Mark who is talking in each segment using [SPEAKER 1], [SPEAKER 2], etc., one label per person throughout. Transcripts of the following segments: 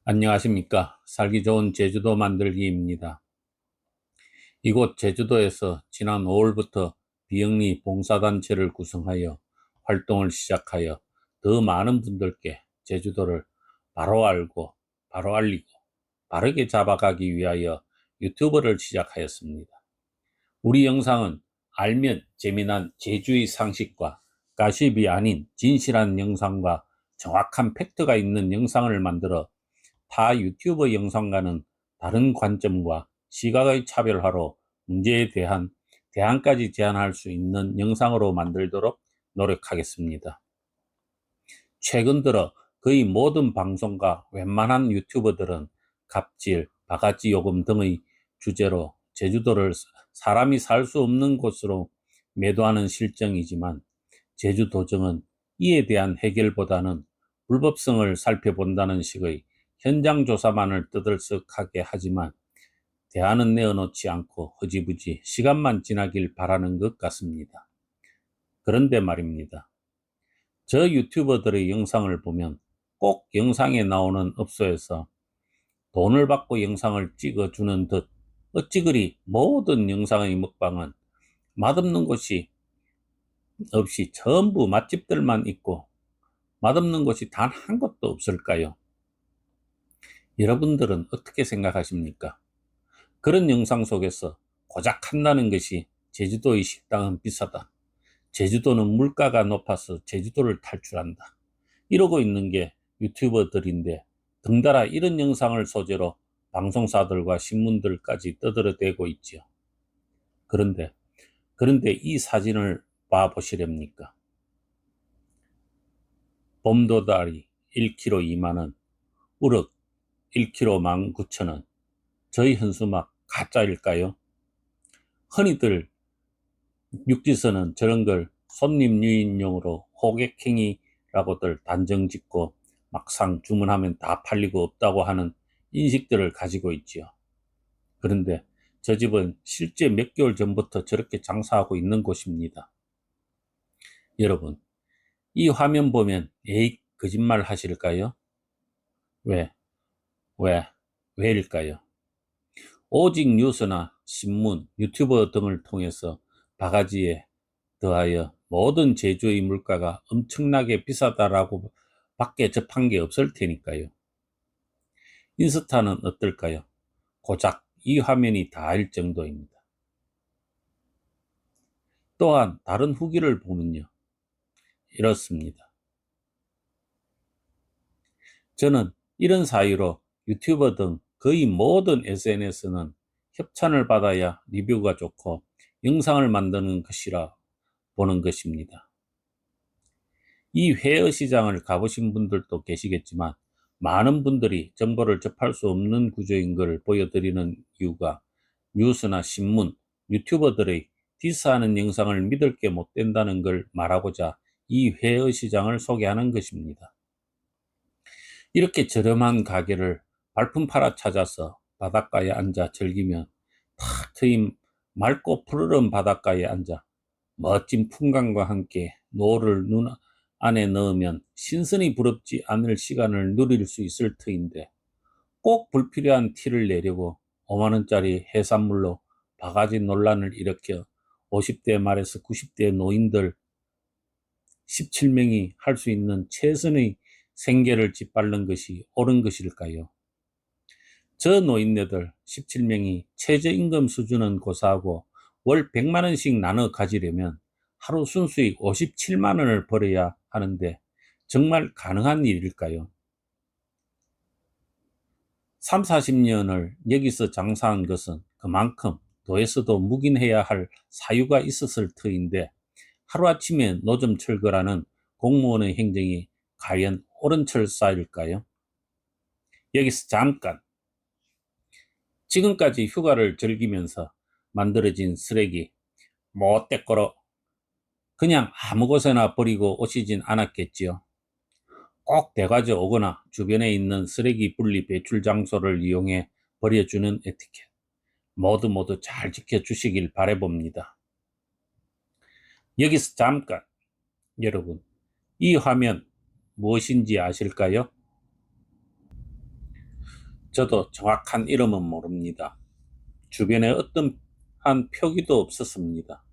[SPEAKER 1] 안녕하십니까. 살기 좋은 제주도 만들기입니다. 이곳 제주도에서 지난 5월부터 비영리 봉사단체를 구성하여 활동을 시작하여 더 많은 분들께 제주도를 바로 알고 바로 알리고 바르게 잡아가기 위하여 유튜브를 시작하였습니다. 우리 영상은 알면 재미난 제주의 상식과 가십이 아닌 진실한 영상과 정확한 팩트가 있는 영상을 만들어 타 유튜버 영상과는 다른 관점과 시각의 차별화로 문제에 대한 대안까지 제안할 수 있는 영상으로 만들도록 노력하겠습니다. 최근 들어 거의 모든 방송과 웬만한 유튜버들은 갑질, 바가지 요금 등의 주제로 제주도를 사람이 살 수 없는 곳으로 매도하는 실정이지만 제주도정은 이에 대한 해결보다는 불법성을 살펴본다는 식의 현장 조사만을 떠들썩하게 하지만 대안은 내어놓지 않고 흐지부지 시간만 지나길 바라는 것 같습니다. 그런데 말입니다. 저 유튜버들의 영상을 보면 꼭 영상에 나오는 업소에서 돈을 받고 영상을 찍어주는 듯 어찌 그리 모든 영상의 먹방은 맛없는 곳이 없이 전부 맛집들만 있고 맛없는 곳이 단 한 곳도 없을까요? 여러분들은 어떻게 생각하십니까? 그런 영상 속에서 고작 한다는 것이 제주도의 식당은 비싸다. 제주도는 물가가 높아서 제주도를 탈출한다. 이러고 있는 게 유튜버들인데 덩달아 이런 영상을 소재로 방송사들과 신문들까지 떠들어대고 있지요. 그런데 이 사진을 봐보시렵니까? 봄도다리 1kg 2만원, 우럭 1kg 19,000원. 저희 현수막 가짜일까요? 흔히들 육지서는 저런 걸 손님 유인용으로 호객행위라고들 단정 짓고 막상 주문하면 다 팔리고 없다고 하는 인식들을 가지고 있지요. 그런데 저 집은 실제 몇 개월 전부터 저렇게 장사하고 있는 곳입니다. 여러분, 이 화면 보면 에이 거짓말 하실까요? 왜? 왜? 왜일까요? 오직 뉴스나 신문, 유튜버 등을 통해서 바가지에 더하여 모든 제조의 물가가 엄청나게 비싸다라고 밖에 접한 게 없을 테니까요. 인스타는 어떨까요? 고작 이 화면이 다일 정도입니다. 또한 다른 후기를 보면요. 이렇습니다. 저는 이런 사유로 유튜버 등 거의 모든 SNS는 협찬을 받아야 리뷰가 좋고 영상을 만드는 것이라 보는 것입니다. 이 회어 시장을 가보신 분들도 계시겠지만 많은 분들이 정보를 접할 수 없는 구조인 걸 보여드리는 이유가 뉴스나 신문, 유튜버들의 디스하는 영상을 믿을 게 못 된다는 걸 말하고자 이 회어 시장을 소개하는 것입니다. 이렇게 저렴한 가게를 발품 팔아 찾아서 바닷가에 앉아 즐기면 탁 트인 맑고 푸르른 바닷가에 앉아 멋진 풍광과 함께 노을을 눈 안에 넣으면 신선히 부럽지 않을 시간을 누릴 수 있을 터인데 꼭 불필요한 티를 내려고 5만 원짜리 해산물로 바가지 논란을 일으켜 50대 말에서 90대 노인들 17명이 할 수 있는 최선의 생계를 짓밟는 것이 옳은 것일까요? 저 노인네들 17명이 최저임금 수준은 고사하고 월 100만 원씩 나눠 가지려면 하루 순수익 57만 원을 벌어야 하는데 정말 가능한 일일까요? 3, 40년을 여기서 장사한 것은 그만큼 도에서도 묵인해야 할 사유가 있었을 터인데 하루아침에 노점 철거라는 공무원의 행정이 과연 옳은 철사일까요? 여기서 잠깐 지금까지 휴가를 즐기면서 만들어진 쓰레기 못되거로 그냥 아무 곳에나 버리고 오시진 않았겠지요. 꼭 대가져 오거나 주변에 있는 쓰레기 분리 배출 장소를 이용해 버려주는 에티켓 모두 잘 지켜주시길 바라봅니다. 여기서 잠깐 여러분 이 화면 무엇인지 아실까요? 저도 정확한 이름은 모릅니다. 주변에 어떤 한 표기도 없었습니다.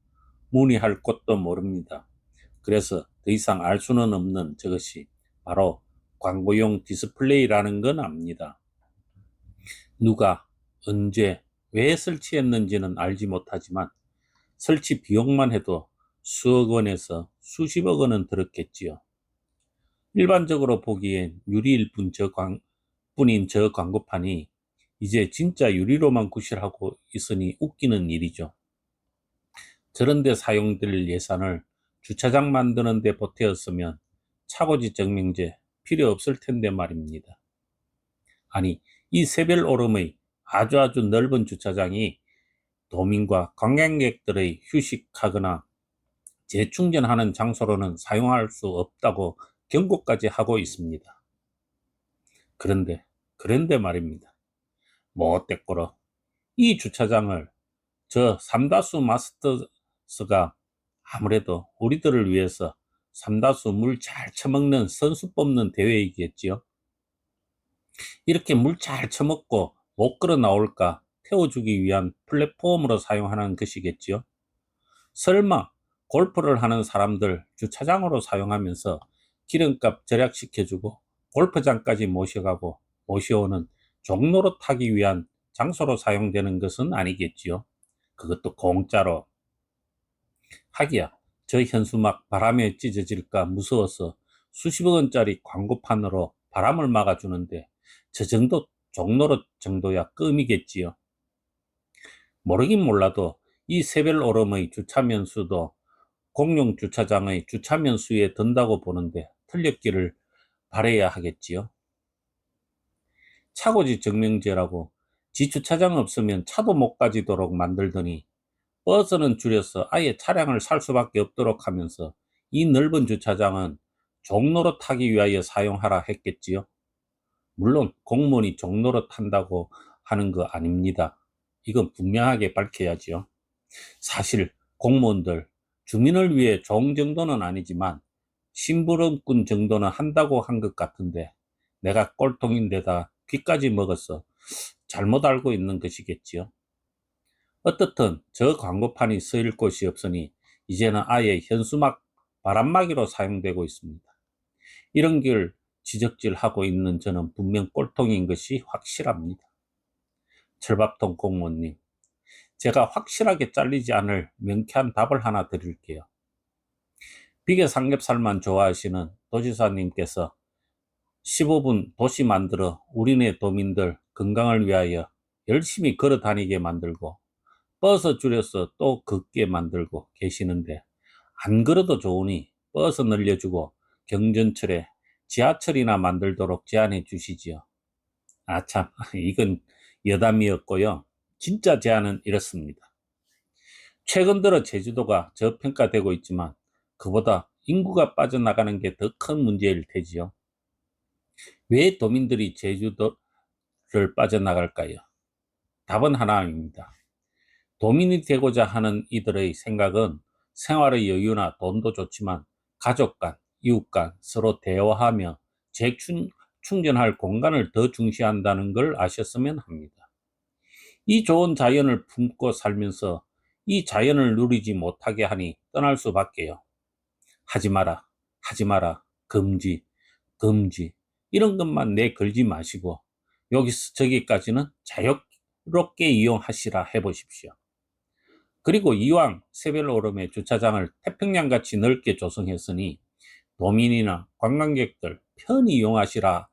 [SPEAKER 1] 문의할 곳도 모릅니다. 그래서 더 이상 알 수는 없는 저것이 바로 광고용 디스플레이라는 건 압니다. 누가, 언제, 왜 설치했는지는 알지 못하지만 설치 비용만 해도 수억 원에서 수십억 원은 들었겠지요. 일반적으로 보기엔 유리일 뿐인 저 광고판이 이제 진짜 유리로만 구실하고 있으니 웃기는 일이죠. 저런데 사용될 예산을 주차장 만드는 데 보태었으면 차고지 증명제 필요 없을 텐데 말입니다. 아니, 이 새별 오름의 아주 넓은 주차장이 도민과 관광객들의 휴식하거나 재충전하는 장소로는 사용할 수 없다고 경고까지 하고 있습니다. 그런데 말입니다. 뭐 어때꼬러 이 주차장을 저 삼다수 마스터스가 아무래도 우리들을 위해서 삼다수 물 잘 처먹는 선수 뽑는 대회이겠지요. 이렇게 물 잘 처먹고 못 걸어 나올까 태워주기 위한 플랫폼으로 사용하는 것이겠지요. 설마 골프를 하는 사람들 주차장으로 사용하면서 기름값 절약시켜주고 골프장까지 모셔오는 종로로 타기 위한 장소로 사용되는 것은 아니겠지요. 그것도 공짜로. 하기야 저 현수막 바람에 찢어질까 무서워서 수십억 원짜리 광고판으로 바람을 막아주는데 저 정도 종로로 정도야 껌이겠지요. 모르긴 몰라도 이 새별 오름의 주차면 수도 공용 주차장의 주차면 수에 든다고 보는데 틀렸기를 바라야 하겠지요. 차고지 증명제라고 지 주차장 없으면 차도 못 가지도록 만들더니 버스는 줄여서 아예 차량을 살 수밖에 없도록 하면서 이 넓은 주차장은 종로로 타기 위하여 사용하라 했겠지요. 물론 공무원이 종로로 탄다고 하는 거 아닙니다. 이건 분명하게 밝혀야지요. 사실 공무원들 주민을 위해 종 정도는 아니지만 심부름꾼 정도는 한다고 한 것 같은데 내가 꼴통인데다 귀까지 먹어서 잘못 알고 있는 것이겠지요. 어떻든 저 광고판이 쓰일 곳이 없으니 이제는 아예 현수막 바람막이로 사용되고 있습니다. 이런 길 지적질하고 있는 저는 분명 꼴통인 것이 확실합니다. 철밥통 공무원님, 제가 확실하게 잘리지 않을 명쾌한 답을 하나 드릴게요. 비계 삼겹살만 좋아하시는 도지사님께서 15분 도시 만들어 우리네 도민들 건강을 위하여 열심히 걸어 다니게 만들고 버스 줄여서 또 걷게 만들고 계시는데 안 걸어도 좋으니 버스 늘려주고 경전철에 지하철이나 만들도록 제안해 주시지요. 아참, 이건 여담이었고요. 진짜 제안은 이렇습니다. 최근 들어 제주도가 저평가되고 있지만 그보다 인구가 빠져나가는 게 더 큰 문제일 테지요. 왜 도민들이 제주도를 빠져나갈까요? 답은 하나입니다. 도민이 되고자 하는 이들의 생각은 생활의 여유나 돈도 좋지만 가족 간, 이웃 간 서로 대화하며 재충전할 공간을 더 중시한다는 걸 아셨으면 합니다. 이 좋은 자연을 품고 살면서 이 자연을 누리지 못하게 하니 떠날 수밖에요. 하지 마라, 하지 마라, 금지, 금지. 이런 것만 내걸지 마시고 여기서 저기까지는 자유롭게 이용하시라 해보십시오. 그리고 이왕 새별 오름의 주차장을 태평양같이 넓게 조성했으니 도민이나 관광객들 편히 이용하시라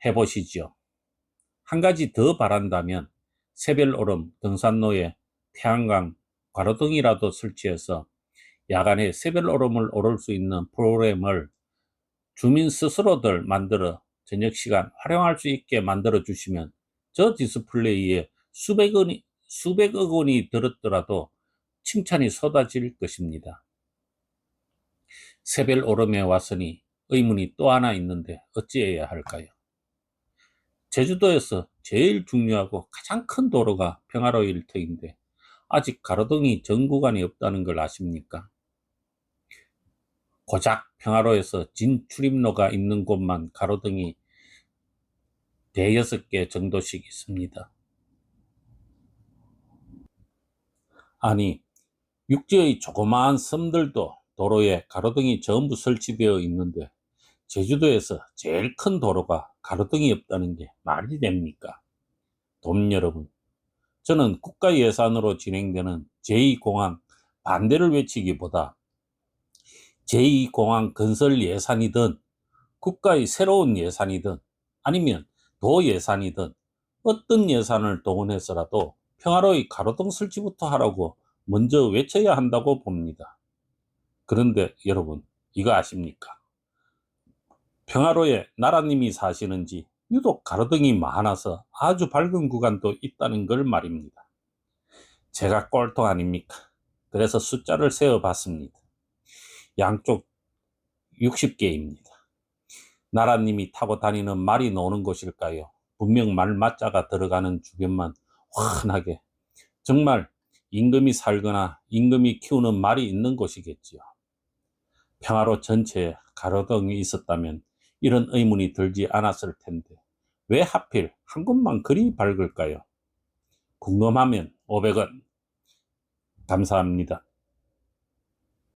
[SPEAKER 1] 해보시지요. 한 가지 더 바란다면 새별 오름 등산로에 태양광 가로등이라도 설치해서 야간에 새별 오름을 오를 수 있는 프로그램을 주민 스스로들 만들어 저녁 시간 활용할 수 있게 만들어 주시면 저 디스플레이에 수백억 원이 들었더라도 칭찬이 쏟아질 것입니다. 새별 오름에 왔으니 의문이 또 하나 있는데 어찌해야 할까요? 제주도에서 제일 중요하고 가장 큰 도로가 평화로 일터인데 아직 가로등이 전 구간이 없다는 걸 아십니까? 고작 평화로에서 진 출입로가 있는 곳만 가로등이 대여섯 개 정도씩 있습니다. 아니, 육지의 조그마한 섬들도 도로에 가로등이 전부 설치되어 있는데 제주도에서 제일 큰 도로가 가로등이 없다는 게 말이 됩니까? 도민 여러분, 저는 국가 예산으로 진행되는 제2공항 반대를 외치기보다 제2공항 건설 예산이든 국가의 새로운 예산이든 아니면 도 예산이든 어떤 예산을 동원해서라도 평화로이 가로등 설치부터 하라고 먼저 외쳐야 한다고 봅니다. 그런데 여러분, 이거 아십니까? 평화로에 나라님이 사시는지 유독 가로등이 많아서 아주 밝은 구간도 있다는 걸 말입니다. 제가 꼴통 아닙니까? 그래서 숫자를 세어봤습니다. 양쪽 60개입니다. 나라님이 타고 다니는 말이 노는 곳일까요? 분명 말 맞자가 들어가는 주변만 환하게, 정말 임금이 살거나 임금이 키우는 말이 있는 곳이겠지요. 평화로 전체에 가로등이 있었다면 이런 의문이 들지 않았을 텐데 왜 하필 한 곳만 그리 밝을까요? 궁금하면 500원 감사합니다.